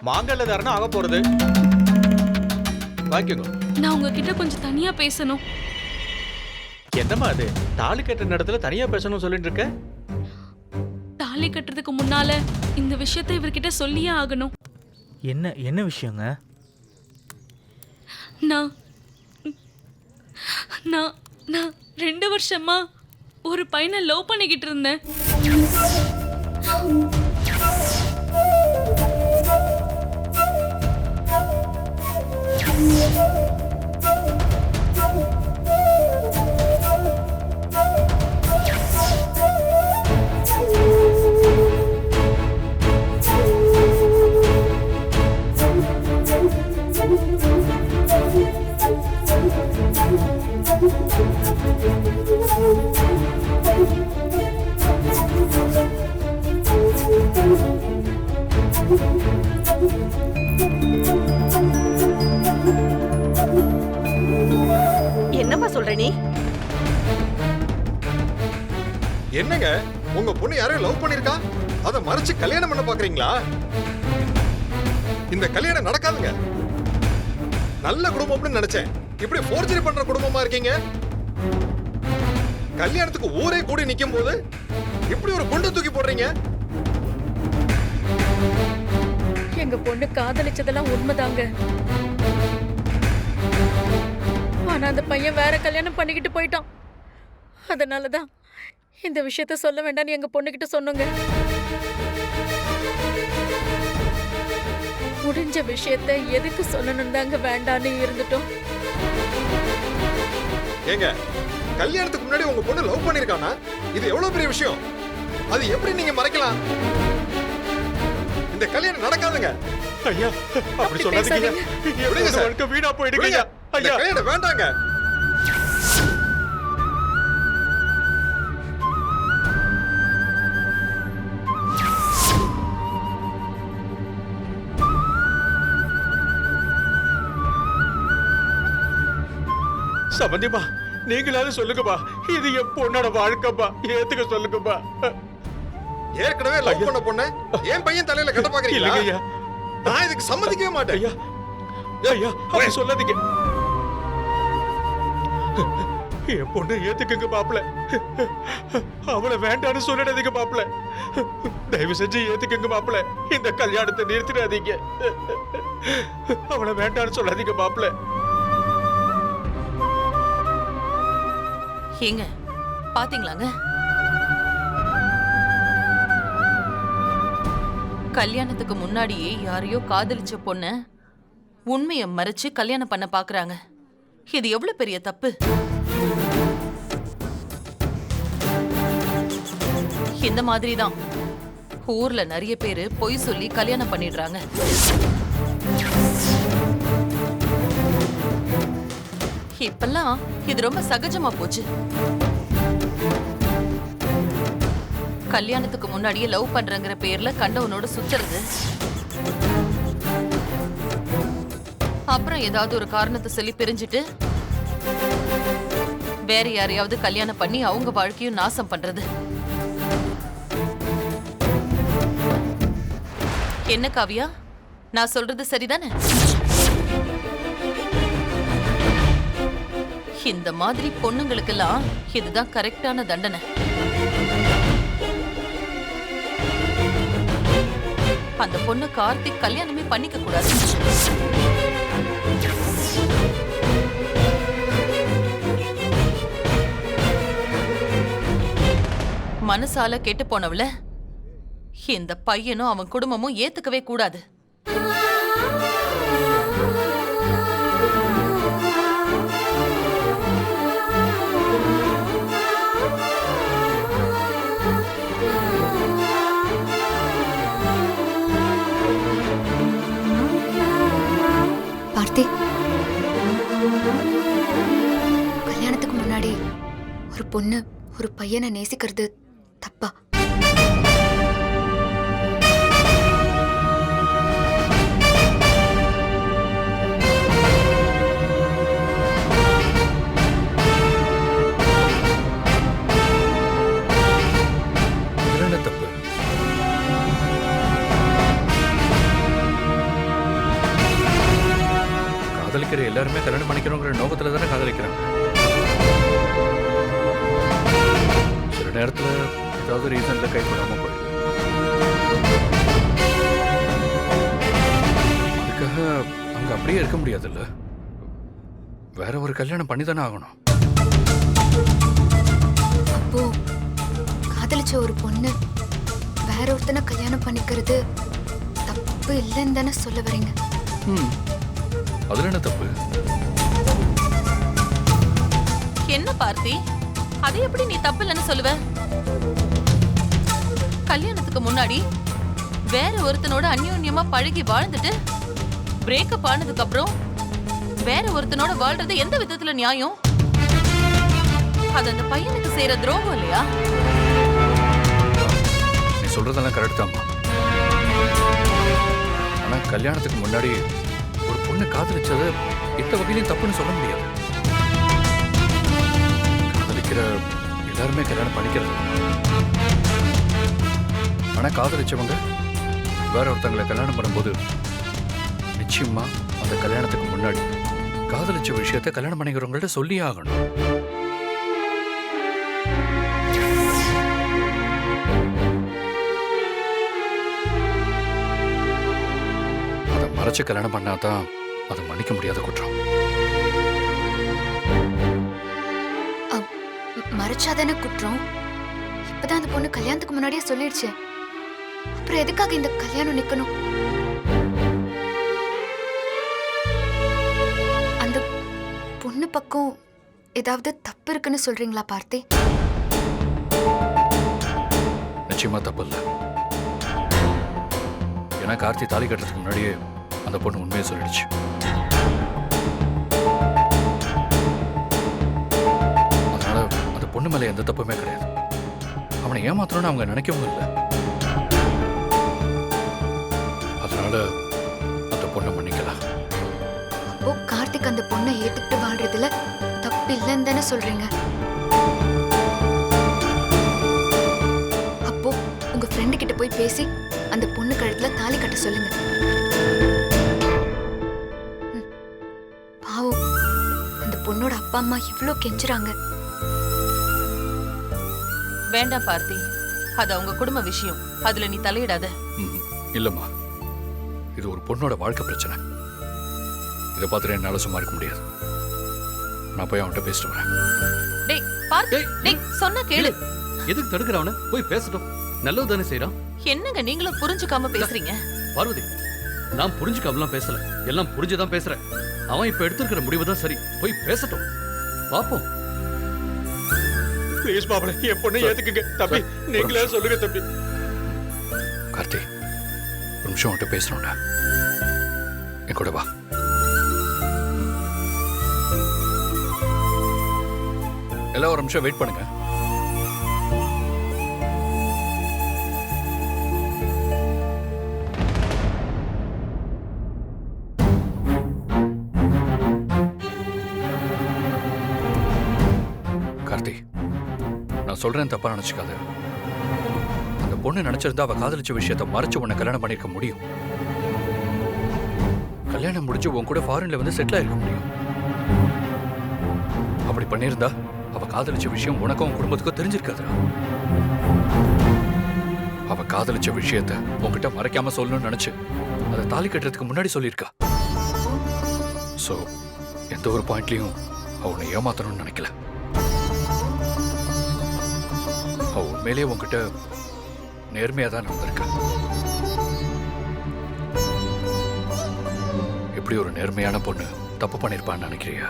மாங்கல்ல தாரணம் ஆக போறது. வாங்கிக்கோ. நான் உங்ககிட்ட கொஞ்சம் தனியா பேசணும். என்னம்மா அது? தாலி கட்டுற இடத்துல தனியா பேசணும்னு சொல்லிட்டு இருக்க? தாலி கட்டுறதுக்கு முன்னால இந்த விஷயத்தை இவர்கிட்ட சொல்லியே ஆகணும். என்ன விஷயங்க? நான் நான் நான் 2 வருஷமா ஒரு பையனை லவ் பண்ணிக்கிட்டு இருந்தேன். என்னப்பா சொல்ற நீ? என்னங்க உங்க பொண்ணு யாரையும் லவ் பண்ணிருக்கா? அத மறைச்சு கல்யாணம் பண்ண பாக்குறீங்களா? இந்த கல்யாணம் நடக்காதுங்க. நல்ல குடும்பம்னு நினைச்சேன். இப்படி ஃபோர்ஜரி பண்ற குடும்பமா இருக்கீங்க. கல்யாணத்துக்கு ஊரே கூடி நிக்கும் போது இப்படி ஒரு குண்டு தூக்கி போடுறீங்க. எங்க பொண்ணு காதலிச்சதெல்லாம் உண்மைதாங்க. ஆனா அந்த பையன் வேற கல்யாணம் பண்ணிக்கிட்டு போயிட்டான். அதனாலதான் இந்த விஷயத்த சொல்ல வேண்டாம்னு எங்க பொண்ணுகிட்ட சொன்னோங்க. முடிஞ்ச விஷயத்த எதுக்கு சொல்லணும் தாங்க வேண்டான்னு இருந்துட்டோம். ஏங்க கல்யாணத்துக்கு முன்னாடி உங்க பொண்ணு லவ் பண்ணிருக்கானா? இது எவ்வளவு பெரிய விஷயம். அது எப்படி நீங்க மறைக்கலாம்? இந்த கல்யாணம் நடக்காதுங்க. ஐயா அப்படி சொல்லாதீங்க. விடுங்க சார். வாழ்க்கை வீணா போயிடுங்க. இந்த ஐயா கல்யாணம் வேண்டாங்க. சம்பந்திமா நீங்களாவது சொல்லுங்கப்பா. இது என் பொண்ணோட வாழ்க்கைப்பா. ஏத்துக்க சொல்லுங்கப்பா. ஏற்கனவே லவ் பண்ண பொண்ணு என் பையன் தலையில கட்ட பாக்குறீங்களா? இல்லைங்க ஐயா. நான் இதுக்கு சம்மதிக்கவே மாட்டேன். ஐயா ஐயா அப்படி சொல்லாதீங்க. என் பொண்ணை ஏத்துக்குங்க மாப்பிள. அவளை வேண்டான்னு சொல்லிடாதீங்க மாப்பிள. தயவு செஞ்சு ஏத்துக்குங்க மாப்பிள. இந்த கல்யாணத்தை நிறுத்திடாதீங்க. அவளை வேண்டான்னு சொல்லாதீங்க மாப்பிள. ஏங்க பாத்தீங்களாங்க, கல்யாணத்துக்கு முன்னாடியே யாரையோ காதலிச்ச பொண்ண உண்மையை மறைச்சு கல்யாணம் பண்ண பாக்குறாங்க. இது எவ்வளவு பெரிய தப்பு. இந்த மாதிரிதான் ஊர்ல நிறைய பேரு பொய் சொல்லி கல்யாணம் பண்ணிடுறாங்க. இப்பெல்லாம் இது ரொம்ப சகஜமா போச்சு. கல்யாணத்துக்கு முன்னாடியே லவ் பண்றங்கிற பேர்ல கண்டவனோட சுத்துறது, அப்புறம் ஏதாவது ஒரு காரணத்தை சொல்லி பிரிஞ்சிட்டு வேற யாரையாவது கல்யாணம் பண்ணி அவங்க வாழ்க்கையும் நாசம் பண்றது. என்ன காவியா, நான் சொல்றது சரிதானே? இந்த மாதிரி பொண்ணுங்களுக்கெல்லாம் இதுதான் கரெக்டான தண்டனை. அந்த பொண்ணு கார்த்திக் கல்யாணமே பண்ணிக்க கூடாது. மனசால கெட்டு போனவள இந்த பையனும் அவன் குடும்பமும் ஏத்துக்கவே கூடாது. கார்த்திக், கல்யாணத்துக்கு முன்னாடி ஒரு பொண்ணு ஒரு பையனை நேசிக்கிறது தப்பா? தப்பு காதலிக்கிற எல்லாருமே கல்யாணம் பண்ணிக்கிறோங்கிற நோக்கத்துல தானே காதலிக்கிறாங்க. சில நேரத்துல ஏதாவது ரீசன்ல கை போடாம போயிடுது. அதுக்காக அங்க அப்படியே இருக்க முடியாதுல்ல. வேற ஒரு கல்யாணம் பண்ணி தானே ஆகணும். அப்போ காதலிச்ச ஒரு பொண்ணு வேற ஒருத்தனை கல்யாணம் பண்ணிக்கிறது தப்பு இல்லைன்னு தானே சொல்ல வரீங்க? அதுல என்ன தப்பு? என்ன பார்த்தி, அதை எப்படி நீ தப்பு இல்லைன்னு சொல்லுவ? கல்யாணத்துக்கு முன்னாடி வேற ஒருத்தனோட அந்யோன்யமா பழகி வாழ்ந்துட்டு பிரேக்கப் ஆனதுக்கு அப்புறம் வேற ஒருத்தனோட வாழ்றது எந்த விதத்துல நியாயம்? அது அந்த பையனுக்கு செய்யற துரோகம் இல்லையா? நீ சொல்றதெல்லாம் கரெக்ட் தான்மா. ஆனா கல்யாணத்துக்கு முன்னாடி ஒரு பொண்ணு காதலிச்சது எந்த வகையிலையும் தப்புன்னு சொல்ல முடியாது. காதலிக்கிற எல்லாருமே கல்யாணம் பண்ணிக்கிறது. ஆனா காதலிச்சவங்க வேற ஒருத்தங்களை கல்யாணம் பண்ணும்போது நிச்சயமா அந்த கல்யாணத்துக்கு முன்னாடி காதலிச்ச விஷயத்த கல்யாணம் பண்ணிக்கிறவங்கள்ட்ட சொல்லியே ஆகணும். அதை மறைச்சு கல்யாணம் பண்ணாதான் அதை மன்னிக்க முடியாத குற்றம். மறைச்சாதானே குற்றம்? இப்பதான் அந்த பொண்ணு கல்யாணத்துக்கு முன்னாடியே சொல்லிடுச்சு. அப்புறம் எதுக்காக இந்த கல்யாணம் நிக்கணும்? அந்த பொண்ணு பக்கம் ஏதாவது தப்பு இருக்குன்னு சொல்றீங்களா பார்த்தி? நிச்சயமா தப்பு இல்லை. ஏன்னா கார்த்தி தாலி கட்டுறதுக்கு முன்னாடியே அந்த பொண்ணு உண்மையை சொல்லிடுச்சு. அதனால அந்த பொண்ணு மேல எந்த தப்புமே கிடையாது. அவனை ஏமாத்தணும்னு அவங்க நினைக்கவும் இல்லை. அதனால அந்த பொண்ணை மன்னிக்கலாம். அப்போ கார்த்திக் அந்த பொண்ணை ஏத்துக்கிட்டு வாழ்றதுல தப்பு இல்லைன்னு தானே சொல்றீங்க? அப்போ உங்க ஃப்ரெண்டு கிட்ட போய் பேசி அந்த பொண்ணு கழுத்துல தாலி கட்ட சொல்லுங்க. பாவம், அந்த பொண்ணோட அப்பா அம்மா இவ்ளோ கெஞ்சுறாங்க. வேண்டாம் பார்த்தி, அது அவங்க குடும்ப விஷயம். அதுல நீ தலையிடாத. இல்லம்மா, இது ஒரு பொண்ணோட வாழ்க்கை பிரச்சனை. இதை பார்த்துட்டு என்னால சும்மா இருக்க முடியாது. நான் போய் அவன்கிட்ட பேசிட்டு வரேன். டேய் பார்த்தி, டேய் சொன்னா கேளு. எதுக்கு தடுக்கிறவன? போய் பேசட்டும். நல்லது தானே செய்யறான். என்னங்க நீங்களும் புரிஞ்சுக்காம பேசுறீங்க? பார்வதி, நான் புரிஞ்சுக்காமலாம் பேசல, எல்லாம் புரிஞ்சுதான் பேசுறேன். அவன் இப்ப எடுத்திருக்கிற முடிவு தான் சரி. போய் பேசட்டும், பாப்போம். ப்ளீஸ் மாப்பிள, என் பொண்ணை ஏத்துக்குங்க. தம்பி நீங்களே சொல்லுங்க தம்பி. கார்த்தி, ஒரு நிமிஷம் அவன்கிட்ட பேசணும்டா. என் கூட வா. எல்லாம் ஒரு நிமிஷம் வெயிட் பண்ணுங்க. கார்த்தி, நான் சொல்றேன், தப்பா நினைச்சுக்காத. அந்த பொண்ணு நினைச்சிருந்தா அவ காதலிச்ச விஷயத்தை மறைச்சு உன்னை கல்யாணம் பண்ணிருக்க முடியும். கல்யாணம் முடிஞ்சு உன் கூட ஃபாரின்ல வந்து செட்டில் ஆயிருக்க முடியும். அப்படி பண்ணியிருந்தா அவ காதலிச்ச விஷயம் உனக்கும் குடும்பத்துக்கும் தெரிஞ்சிருக்காது. அவ காதலிச்ச விஷயத்த உன்கிட்ட மறைக்காம சொல்லணும்னு நினைச்சு அதை தாலி கட்டுறதுக்கு முன்னாடி சொல்லியிருக்கா. சோ எந்த ஒரு பாயிண்ட்லயும் அவ உன்னை ஏமாத்தணும்னு நினைக்கல. அவ உண்மையிலேயே உன்கிட்ட நேர்மையா தான் நடந்திருக்கா. எப்படி ஒரு நேர்மையான பொண்ணு தப்பு பண்ணிருப்பான்னு நினைக்கிறியா?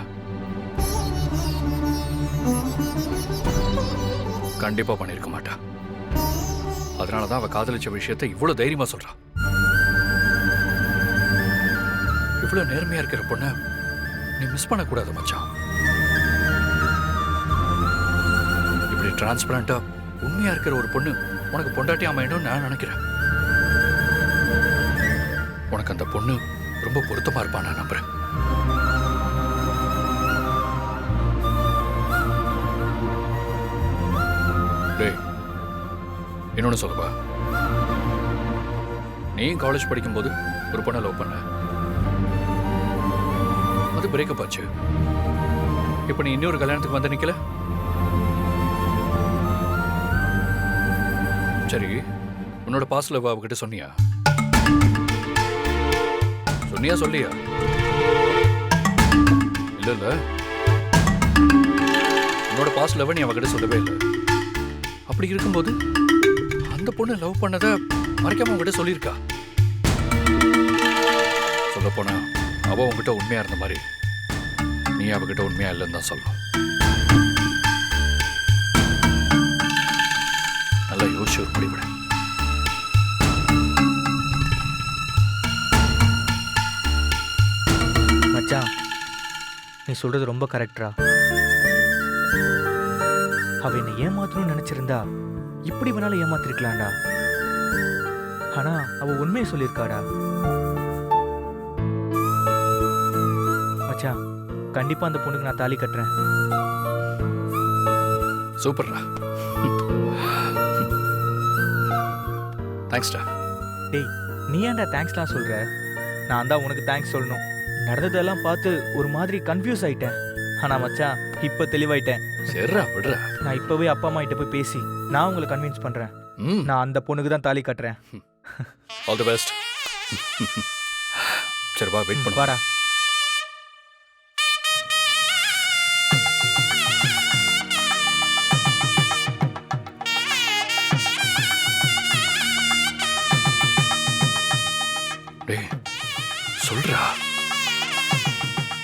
கண்டிப்பா பண்ணிருக்க மாட்டா. அதனாலதான் அவ காதலிச்ச விஷயத்தை இவ்வளவு தைரியமா சொல்றா. இவ்வளவு நேர்மையா இருக்கிற பொண்ண நீ மிஸ் பண்ணக்கூடாது மச்சான். இப்படி டிரான்ஸ்பரண்டா உண்மையா இருக்கிற ஒரு பொண்ணு உனக்கு பொண்டாட்டி அமையணும்னு நான் நினைக்கிறேன். உனக்கு அந்த பொண்ணு ரொம்ப பொருத்தமா இருப்பான் நான் நம்புறேன். டேய், இன்னொன்னு சொல்லப்பா. நீ காலேஜ் படிக்கும்போது ஒரு பொண்ணை லவ் பண்ண. இருக்கும்போது பிரேக்கப் ஆச்சு. இப்போ நீ இன்னொரு கல்யாணத்துக்கு வந்து நிக்கல. சரி, உன்னோட பாஸ்ட் லவ் அவகிட்ட சொன்னியா? சொன்னியா சொல்லியா? இல்ல உன்னோட பாஸ்ட் லவ் நீ அவகிட்ட சொல்லவே இல்லை. அப்படி இருக்கும்போது அந்த பொண்ணு லவ் பண்ணத மறைக்காம உங்ககிட்ட சொல்லியிருக்கா. சொல்ல போனா அவ உங்ககிட்ட உண்மையா இருந்த மாதிரி நீ அவகிட்ட உண்மையா இல்லைன்னு தான் சொல்லணும். நல்லா யோசிச்சு ஒரு முடிவிட. மச்சான், நீ சொல்றது ரொம்ப கரெக்டா. அவ என்னை ஏமாத்தணும்னு நினைச்சிருந்தா இப்படி வேணாலும் ஏமாத்திருக்கலாம்டா. ஆனா அவ உண்மையை சொல்லியிருக்காடா. மச்சான், கண்டிப்பா அந்த பொண்ணுக்கு நான் தாலி கட்டுறேன். சூப்பர்ரா. தேங்க்ஸ்டா. டேய், நீ ஏன்டா தேங்க்ஸ்லாம் சொல்ற? நான் தான் உனக்கு தேங்க்ஸ் சொல்லணும். நடந்ததெல்லாம் பார்த்து ஒரு மாதிரி கன்ஃபியூஸ் ஆயிட்டேன். ஆனா மச்சான், இப்ப தெளிவாயிட்டேன். சரிடா, விடுறா. நான் இப்பவே அப்பா அம்மா கிட்ட போய் பேசி நான் உங்களை கன்வின்ஸ் பண்றேன். நான் அந்த பொண்ணுக்கு தான் தாலி கட்டுறேன். All the best. சரி வா, வெயிட் பண்ணு. வாடா. டேய், சொல்றா.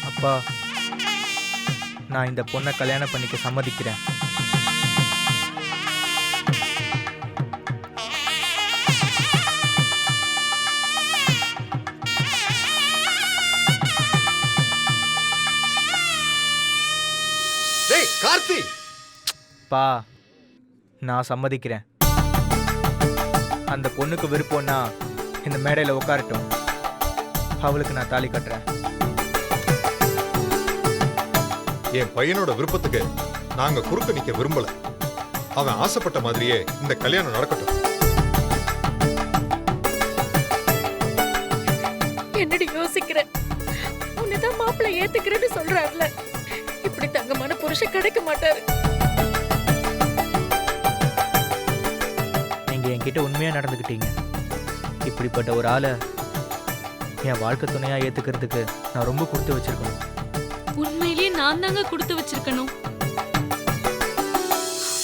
அப்பா, நான் இந்த பொண்ணை கல்யாணம் பண்ணிக்க சம்மதிக்கிறேன். டேய் கார்த்தி, பா, நான் சம்மதிக்கிறேன். அந்த பொண்ணுக்கு விருப்பம்னா இந்த மேடையில் உட்காரட்டும். அவளுக்கு நான் தாலி கட்டுறேன். என் பையனோட விருப்பத்துக்கு நாங்க குறுக்க நிக்க விரும்பல. அவன் ஆசைப்பட்ட மாதிரியே இந்த கல்யாணம் நடக்கட்டும். என்னடி யோசிக்கிற? உன்னதான் மாப்பிள்ளை ஏத்துக்கிறேன்னு சொல்றாருல. இப்படி தங்கமான புருஷன் கிடைக்க மாட்டாரு. நீங்க என்கிட்ட உண்மையா நடந்துக்கிட்டீங்க. இப்படிப்பட்ட ஒரு ஆளை என் வாழ்க்கை துணையா ஏத்துக்கிறதுக்கு நான் ரொம்ப கொடுத்து வச்சிருக்கணும். உண்மையிலேயே நான் தாங்க கொடுத்து வச்சிருக்கணும்.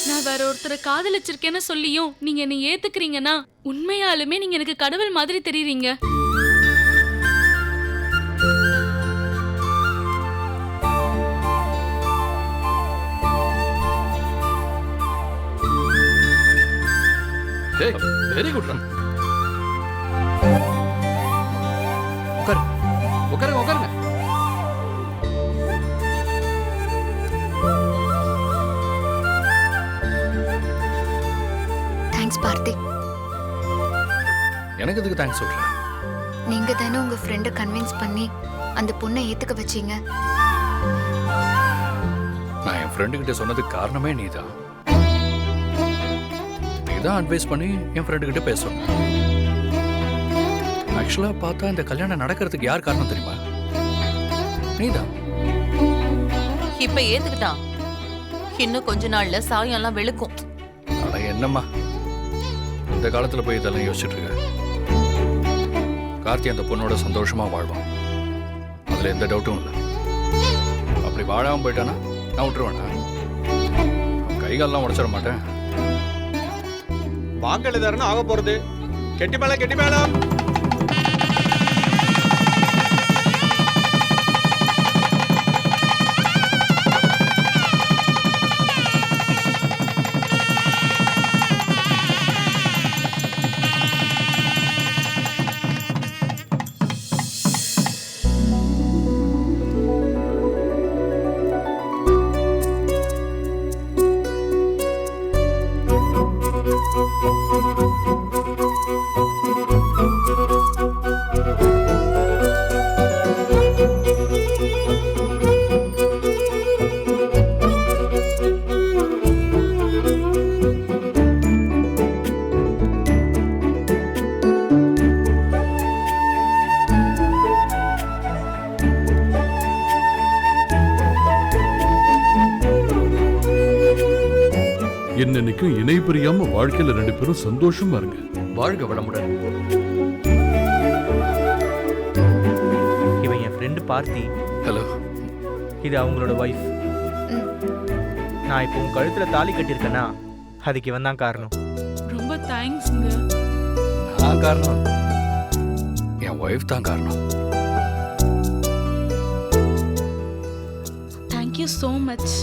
நான் வேற ஒருத்தரை காதலிச்சிருக்கேன்னு சொல்லியும் நீங்க என்னை ஏத்துக்கிறீங்கன்னா உண்மையாலுமே நீங்க எனக்கு கடவுள் மாதிரி தெரியுறீங்க. டேய், வெரி குட் ரா. உட்காருங்க உட்காருங்க. தேங்க்ஸ் பார்த்தி. எனக்கு எதுக்கு தேங்க்ஸ் சொல்ற? நீங்க தானே உங்க ஃப்ரெண்டை கன்வின்ஸ் பண்ணி அந்த பொண்ணை ஏத்துக்க வச்சீங்க. நான் என் ஃப்ரெண்டு கிட்ட சொன்னதுக்கு காரணமே நீதான். நீதான் அட்வைஸ் பண்ணி என் ஃப்ரெண்டு கிட்ட பேசணும். ஆக்சுவலா பார்த்தா இந்த கல்யாணம் நடக்கிறதுக்கு யார் காரணம் தெரியுமா? நீதான். இப்ப ஏத்துக்கிட்டான். இன்னும் கொஞ்ச நாள்ல சாயம்லாம் வெளுக்கும். ஆனா என்னம்மா, இந்த காலத்துல போய் இதெல்லாம் யோசிச்சுட்டு இருக்க. கார்த்தி அந்த பொண்ணோட சந்தோஷமா வாழ்வான், அதுல எந்த டவுட்டும் இல்லை. அப்படி வாழாம போயிட்டானா நான் விட்டுருவேனா? கைகாலெல்லாம் உடைச்சிட மாட்டேன். வாங்கல தானே ஆக போறது. கெட்டி மேல கெட்டி மேல. என்னைக்கும் இணை பிரியாம வாழ்க்கையில 2 பேரும் சந்தோஷமா இருங்க. வாழ்க வளமுடன். இவன் என் ஃப்ரெண்டு பார்த்தி. ஹலோ. இது அவங்களோட ஒய்ஃப். நான் இப்போ உன் கழுத்துல தாலி கட்டியிருக்கேன்னா அதுக்கு இவன் தான் காரணம். ரொம்ப தேங்க்ஸ்ங்க. நான் காரணம், என் ஒய்ஃப் தான் காரணம். Thank you so much.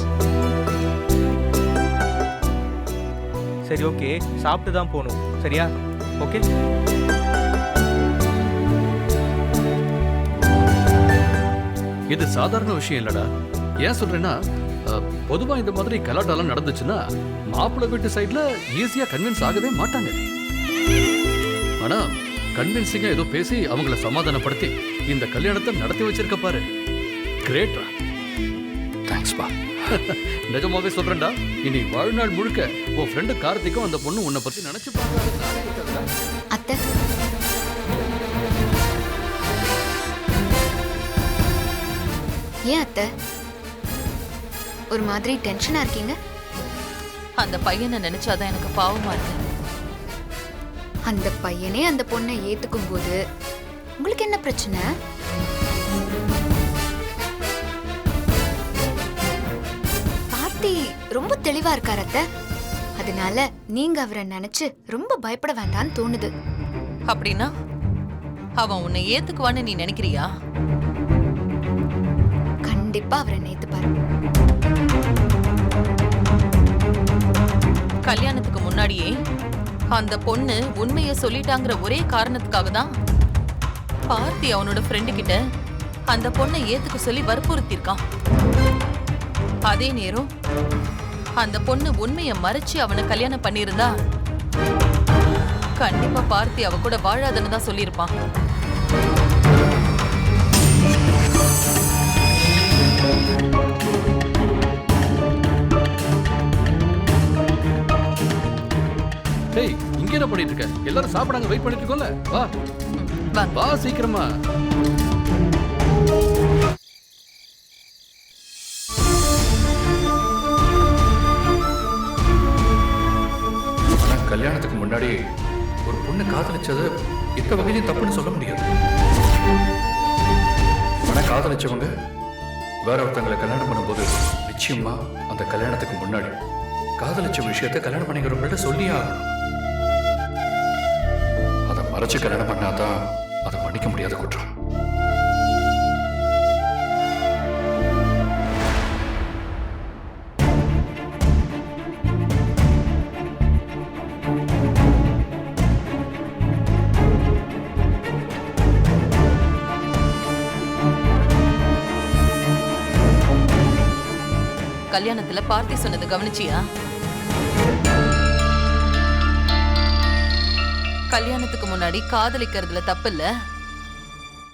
சரி ஓகே, சாப்பிட்டு தான் போகணும் சரியா? ஓகே. இது சாதாரண விஷயம் இல்லடா. ஏன் சொல்றேன்னா பொதுவா இந்த மாதிரி கலாட்டாலாம் நடந்துச்சுன்னா மாப்பிள்ளை வீட்டு சைடுல ஈஸியா கன்வின்ஸ் ஆகவே மாட்டாங்க. ஆனா கன்வின்சிங்கா ஏதோ பேசி அவங்கள சமாதானப்படுத்தி இந்த கல்யாணத்தை நடத்தி வச்சிருக்க பாரு. கிரேட்ரா. தேங்க்ஸ் பா. நிஜமாவே சொல்றேன்டா, இனி வாழ்நாள் முழுக்க உன் ஃப்ரெண்டு கார்த்திக்கும் அந்த பொண்ணு உன்னை பத்தி நினைச்சு பார்க்க. அத்தை, ஏன் அத்தை ஒரு மாதிரி டென்ஷனா இருக்கீங்க? அந்த பையனை நினைச்சாதான் எனக்கு பாவமா இருக்கு. அந்த பையனே அந்த பொண்ணை ஏத்துக்கும் போது உங்களுக்கு என்ன பிரச்சனை? பார்த்தி ரொம்ப தெளிவா இருக்காரு அத்தை. அதனால நீங்க அவரை நினைச்சு ரொம்ப பயப்பட வேண்டாம்னு தோணுது. அப்படின்னா அவன் உன்னை ஏத்துக்குவான்னு நீ நினைக்கிறியா? கண்டிப்பா அவரை நேத்துப்பாரு. கல்யாணத்துக்கு முன்னாடியே அந்த பொண்ணு உண்மையை சொல்லிட்டாங்கிற ஒரே காரணத்துக்காக தான் பார்த்தி அவனோட ஃப்ரெண்டு கிட்ட அந்த பொண்ணை ஏத்துக்க சொல்லி வற்புறுத்திருக்கான். அதே நேரம் அந்த பொண்ணு உண்மையை மறைச்சு அவனை கல்யாணம் பண்ணியிருந்தா கண்டிப்பா பார்த்தி அவ கூட வாழாதன்னு தான் சொல்லியிருப்பான். டேய், இங்க என்ன பண்ணிட்டு இருக்க? எல்லாரும் சாப்பிடாங்க, வெயிட் பண்ணிட்டு இருக்கோம்ல. வா வா சீக்கிரமா. ஆனா கல்யாணத்துக்கு முன்னாடி ஒரு பொண்ணு காதலிச்சது எந்த வகையிலும் தப்புன்னு சொல்ல முடியாது. ஆனா காதலிச்சவங்க வேற ஒருத்தங்களை கல்யாணம் பண்ணும்போது நிச்சயமா அந்த கல்யாணத்துக்கு முன்னாடி காதலிச்ச விஷயத்தை கல்யாணம் பண்ணிக்கிறவங்கள்ட்ட சொல்லியே ஆகணும். அதை மறைச்சு கல்யாணம் பண்ணாதான் அதை மன்னிக்க முடியாத குற்றம். கல்யாணத்துல பார்த்தி சொன்னது கவனிச்சியா? கல்யாணத்துக்கு முன்னாடி காதலிக்கிறதுல தப்பு இல்ல,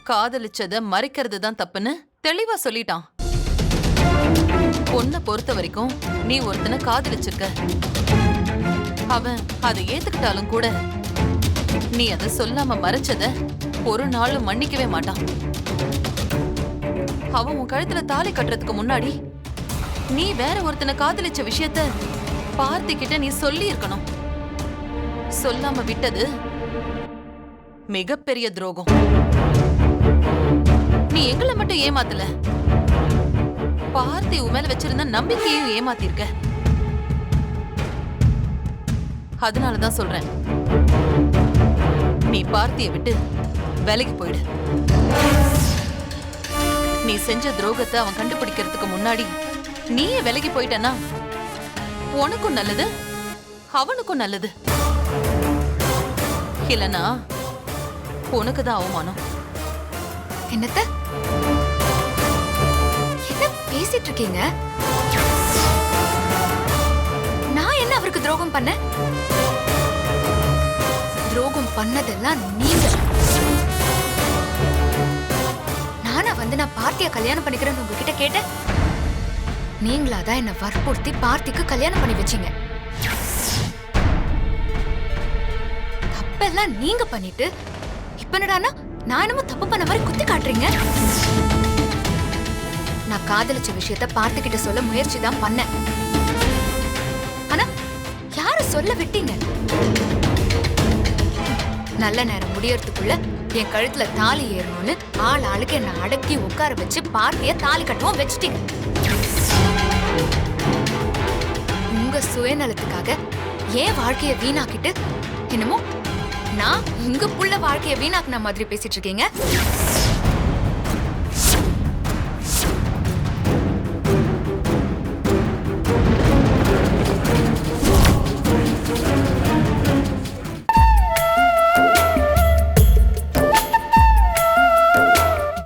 காதலிச்சத மறைக்கிறது தான் தப்புன்னு தெளிவா சொல்லிட்டான். பொண்ணை பொறுத்த வரைக்கும் நீ ஒருத்தனை காதலிச்சிருக்க. அவன் அதை ஏத்துக்கிட்டாலும் கூட நீ அதை சொல்லாம மறைச்சத ஒரு நாளும் மன்னிக்கவே மாட்டான். அவன் உன் கழுத்துல தாலி கட்டுறதுக்கு முன்னாடி நீ வேற ஒருத்தனை காதலிச்ச விஷயத்த பார்த்தி கிட்ட நீ சொல்லி இருக்கணும். சொல்லாம விட்டது மிகப்பெரிய துரோகம். நீ எங்களை மட்டும் ஏமாத்தல, பார்த்தி உன் மேல வச்சிருந்த நம்பிக்கையும் ஏமாத்திருக்க. அதனாலதான் சொல்றேன், நீ பார்த்தியை விட்டு விலகி போயிடு. நீ செஞ்ச துரோகத்தை அவன் கண்டுபிடிக்கிறதுக்கு முன்னாடி நீயே விலகி போயிட்டனா உனக்கும் நல்லது, அவனுக்கும் நல்லது. இல்லனா உனக்கு தான் அவமானம். என்னத்த என்ன பேசிட்டு இருக்கீங்க? நான் என்ன அவருக்கு துரோகம் பண்ண? துரோகம் பண்ணதெல்லாம் நீங்க. நானா வந்து நான் பார்த்தியை கல்யாணம் பண்ணிக்கிறேன்னு உங்ககிட்ட கேட்டேன். நீங்களாதான் என்ன வற்புறுத்தி பார்த்திக்கு கல்யாணம் பண்ணி வச்சீங்க. தப்பெல்லாம் நீங்க பண்ணிட்டு இப்ப என்னடானா நான் என்னமோ தப்பு பண்ண மாதிரி குத்தி காட்டுறீங்க. நான் காதலிச்ச விஷயத்த பார்த்துக்கிட்ட சொல்ல முயற்சி தான் பண்ணேன். ஆனா சொல்ல விட்டீங்க. நல்ல நேரம் முடியறதுக்குள்ள என் கழுத்துல தாலி ஏறணும்னு ஆளுக்கு என்ன அடக்கி உட்கார வச்சு பார்ட்டிய தாலி கட்டவும் வச்சுட்டீங்க. உங்க சுயநலத்துக்காக ஏன் வாழ்க்கைய வீணாக்கிட்டு என்னமோ நான் உங்க புள்ள வாழ்க்கைய வீணாக்குன மாதிரி பேசிட்டு இருக்கீங்க.